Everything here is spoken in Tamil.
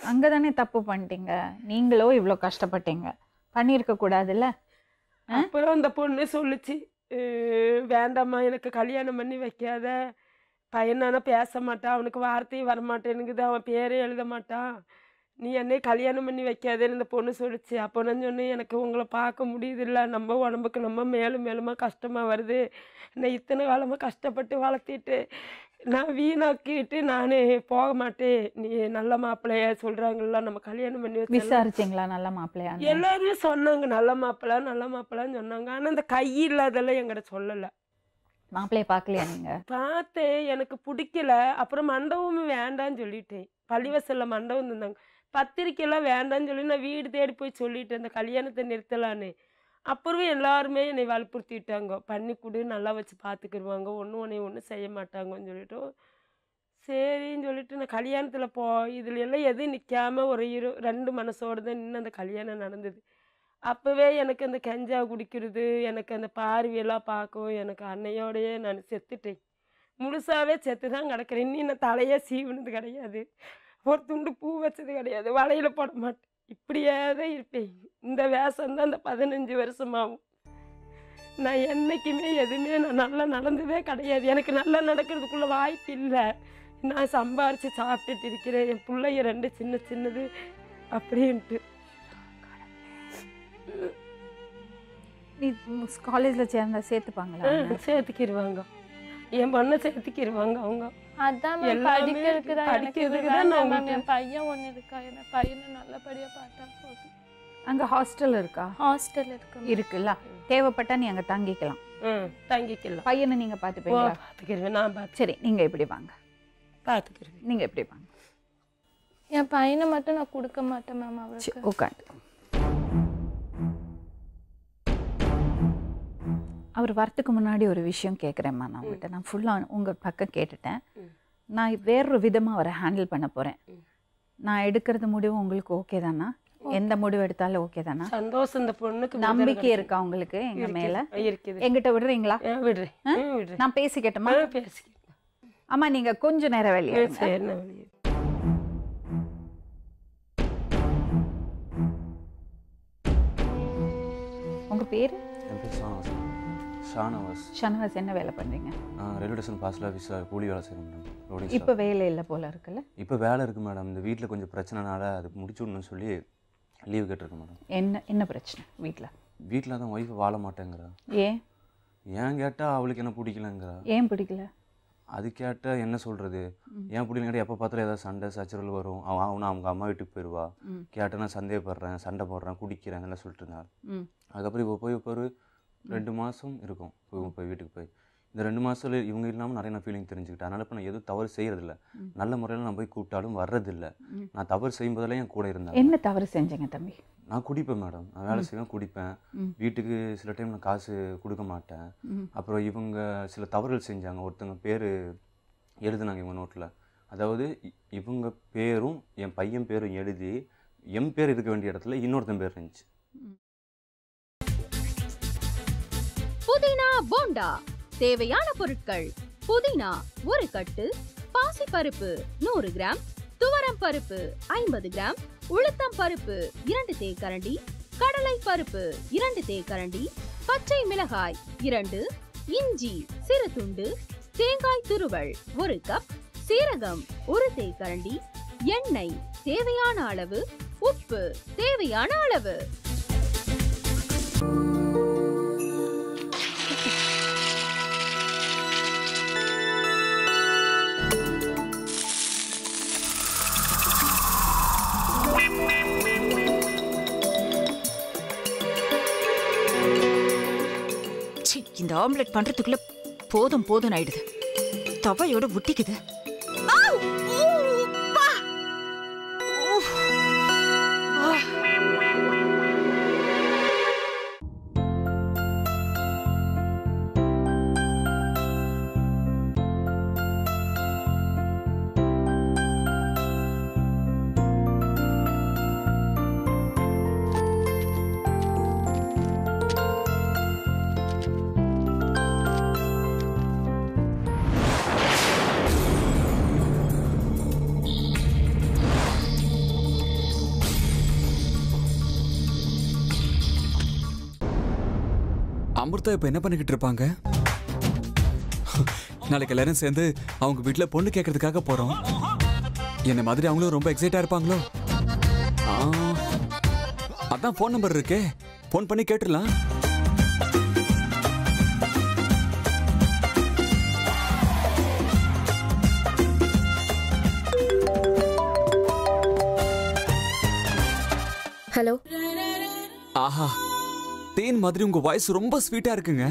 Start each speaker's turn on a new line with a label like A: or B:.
A: அங்கே தானே தப்பு பண்ணிட்டீங்க. நீங்களோ இவ்வளோ கஷ்டப்பட்டீங்க, பண்ணியிருக்க கூடாதுல்ல.
B: அப்புறம் அந்த பொண்ணு சொல்லுச்சு, வேண்டாம்மா எனக்கு கல்யாணம் பண்ணி வைக்காத, பையனானா பேச மாட்டான், அவனுக்கு வார்த்தையும் வரமாட்டேனுங்குது, அவன் பேரே எழுத மாட்டான், நீ என்னை கல்யாணம் பண்ணி வைக்காதேன்னு இந்த பொண்ணு சொல்லிச்சு. அப்போ நான் சொன்னேன், எனக்கு உங்களை பார்க்க முடியுதில்ல, நம்ம உடம்புக்கு நம்ம மேலும் மேலுமா கஷ்டமாக வருது, நான் இத்தனை காலமாக கஷ்டப்பட்டு வளர்த்திட்டு நான் வீணாக்கிட்டு நான் போக மாட்டேன், நீ நல்ல மாப்பிள்ளைய சொல்கிறாங்கல்ல, நம்ம கல்யாணம் பண்ணி வச்சு
A: விசாரிச்சிங்களா நல்ல மாப்பிள்ளையா?
B: எல்லாருமே சொன்னாங்க நல்ல மாப்பிள்ளை நல்ல மாப்பிள்ளைன்னு சொன்னாங்க. ஆனால் அந்த கை இல்லாதெல்லாம் என்கிட்ட சொல்லலை.
A: மாப்பிள்ளைய பார்க்கலையா நீங்கள்?
B: பார்த்தேன், எனக்கு பிடிக்கல. அப்புறம் மண்டபமும் வேண்டான்னு சொல்லிட்டேன். பள்ளிவாசலில் மண்டபம் இருந்தாங்க, பத்திரிக்கையெல்லாம் வேண்டான்னு சொல்லி நான் வீடு தேடி போய் சொல்லிட்டேன் இந்த கல்யாணத்தை நிறுத்தலான்னு. அப்புறம் எல்லாருமே என்னை வற்புறுத்திட்டாங்க, பண்ணி கொடு நல்லா வச்சு பார்த்துக்கிடுவாங்க, ஒன்றும் செய்ய மாட்டாங்கன்னு சொல்லிட்டு. சரின்னு சொல்லிட்டு நான் கல்யாணத்தில் இதில் எல்லாம் எதுவும் நிற்காமல் ஒரு 2 மனசோடு தான் நின்று அந்த கல்யாணம் நடந்தது. அப்போவே எனக்கு அந்த கஞ்சா குடிக்கிறது, எனக்கு அந்த பார்வையெல்லாம் பார்க்கும், எனக்கு அன்னையோடையே நான் செத்துட்டேன், முழுசாகவே செத்து தான் கிடக்கிறேன். இன்னும் நான் தலையே சீவுனது கிடையாது, ஒரு துண்டு பூ வச்சது கிடையாது, வலையில் போட மாட்டேன், இப்படியே தான் இருப்பேன். இந்த வேஷம்தான் அந்த 15 வருஷமாகும். நான் என்றைக்குமே எதுவுமே நான் நல்லா நடந்ததே கிடையாது. எனக்கு நல்லா நடக்கிறதுக்குள்ள வாய்ப்பு இல்லை. நான் சம்பாரித்து சாப்பிட்டுட்டு இருக்கிறேன், என் பிள்ளைங்க 2 சின்னது அப்படின்ட்டு.
A: நீ காலேஜில் சேர்த்துப்பாங்களா?
B: சேர்த்துக்கிடுவாங்க, என் பொண்ணை சேர்த்துக்கிடுவாங்க அவங்க.
C: அதான் படிக்கிறதுக்கு தான் என் பையன் ஒன்று இருக்கா, என் பையனை நல்லபடியாக பார்த்தா போதும்.
A: அங்கே ஹாஸ்டல் இருக்கா?
C: ஹாஸ்டல்
A: இருக்குல்ல, தேவைப்பட்டா நீ அங்கே தங்கிக்கலாம்.
B: தங்கிக்கலாம்.
A: பையனை நீங்கள் பார்த்துப்பீங்களா?
B: பார்த்துக்கிடுவேன், நான் பார்த்து.
A: சரி, நீங்கள் எப்படி வாங்க,
B: பார்த்துக்கிடுவேன்.
A: நீங்கள் எப்படி வாங்க.
C: என் பையனை மட்டும் நான் கொடுக்க மாட்டேன் மேம் அவருக்கு.
A: உட்காந்து அவர் வரத்துக்கு முன்னாடி ஒரு விஷயம் கேட்குறேம்மா. நான் உங்கள்கிட்ட நான் ஃபுல்லாக உங்கள் பக்கம் கேட்டுட்டேன். நான் வேறொரு விதமாக அவரை ஹேண்டில் பண்ண போகிறேன். நான் எடுக்கிறது முடிவு உங்களுக்கு ஓகே தானா? எந்த முடிவு எடுத்தாலும் ஓகே தானா?
B: சந்தோஷம். இந்த பொண்ணுக்கு
A: நம்பிக்கை இருக்கா உங்களுக்கு எங்கள் மேலே?
B: இருக்குது.
A: எங்கிட்ட விடுறீங்களா?
B: விடுறேன்.
A: நான் பேசிக்கட்டுமா?
B: பேசிக்கிட்டேன்.
A: அம்மா நீங்கள் கொஞ்சம் நேரம் வெளியே.
B: சரி, நான் வெளியே.
A: உங்கள் பேர்?
D: என் பேர் ஷானவாஸ்.
A: ஷானவாஸ், என்ன வேலை பண்ணுறீங்க?
D: ரயில்வே ஸ்டேஷன் பாஸ்ல ஆஃபீஸில் கூலி வேலை செய்கிறேன் மேடம்.
A: இப்போ வேலை இல்லை போல இருக்குல்ல?
D: இப்போ வேலை இருக்குது மேடம். இந்த வீட்டில் கொஞ்சம் பிரச்சனைனால அது முடிச்சு விடணும்னு சொல்லி லீவு கேட்டிருக்கேன் மேடம்.
A: என்ன பிரச்சனை வீட்டில்?
D: வீட்டில் தான் ஒய்ஃபை வாழ மாட்டேங்கிறா. ஏன் கேட்டால் அவளுக்கு என்ன பிடிக்கலங்கிறா.
A: ஏன் பிடிக்கல?
D: அது கேட்டால் என்ன சொல்கிறது, ஏன் பிடிக்கல கேட்டால் எப்போ பார்த்தாலும் ஏதாவது சண்டை சச்சரவு வரும், அவனும் அவங்க அம்மா வீட்டுக்கு போயிடுவா. கேட்டால் நான் சந்தேகப்படுறேன், சண்டை போடுறேன், குடிக்கிறேன், அதெல்லாம் சொல்லிட்டு இருந்தாள். அதுக்கப்புறம் இப்போ ஒரு 2 மாதம் இருக்கும் போய் வீட்டுக்கு போய். இந்த 2 மாதத்துல இவங்க இல்லாமல் நிறைய நான் ஃபீலிங் தெரிஞ்சுக்கிட்டேன். அதனால் இப்போ நான் எதுவும் தவறு செய்கிறதில்ல, நல்ல முறையில் நான் போய் கூப்பிட்டாலும் வர்றதில்லை. நான் தவறு செய்யும்போதெல்லாம் என் கூட இருந்தேன்.
A: என்ன தவறு செஞ்சேங்க தம்பி?
D: நான் குடிப்பேன் மேடம், நான் வேலை செய்வேன், குடிப்பேன். வீட்டுக்கு சில டைம் நான் காசு கொடுக்க மாட்டேன். அப்புறம் இவங்க சில தவறுகள் செஞ்சாங்க. ஒருத்தங்க பேர் எழுதுனாங்க இவங்க நோட்டில், அதாவது இவங்க பேரும் என் பையன் பேரும் எழுதி என் பேர் இருக்க வேண்டிய இடத்துல இன்னொருத்தன் பேர் இருந்துச்சு.
E: புதினா போண்டா தேவையான பொருட்கள்: புதினா 1 கட்டு, பாசிப்பருப்பு 100 கிராம், துவரம் பருப்பு 50 கிராம், உளுத்தம் பருப்பு 2 தேக்கரண்டி, கடலை பருப்பு 2 தேக்கரண்டி, பச்சை மிளகாய் 2, இஞ்சி சிறு துண்டு, தேங்காய் துருவல் 1 கப், சீரகம் 1 தேக்கரண்டி, எண்ணெய் தேவையான அளவு, உப்பு தேவையான அளவு.
F: இந்த ஆம்லெட் பண்றதுக்குள்ள போதும் போதும் ஆயிடுது, தவையோட ஒட்டிக்குது.
G: அமிர்தா இப்ப என்ன பண்ணிக்கிட்டு இருப்பாங்க? நாளைக்கு எல்லாரும் சேர்ந்து அவங்க வீட்டுல பொண்ணு கேட்கறதுக்காக போறோம். என்ன மாதிரி அவங்களும் ரொம்ப எக்ஸைட்டா இருப்பாங்களோ? அதான் போன் நம்பர் இருக்கே, போன் பண்ணி கேட்டுடலாம்.
H: ஹலோ.
G: ஆஹா, தேன் மாதிரி உங்க வாய்ஸ் ரொம்ப ஸ்வீட்டா இருக்குங்க.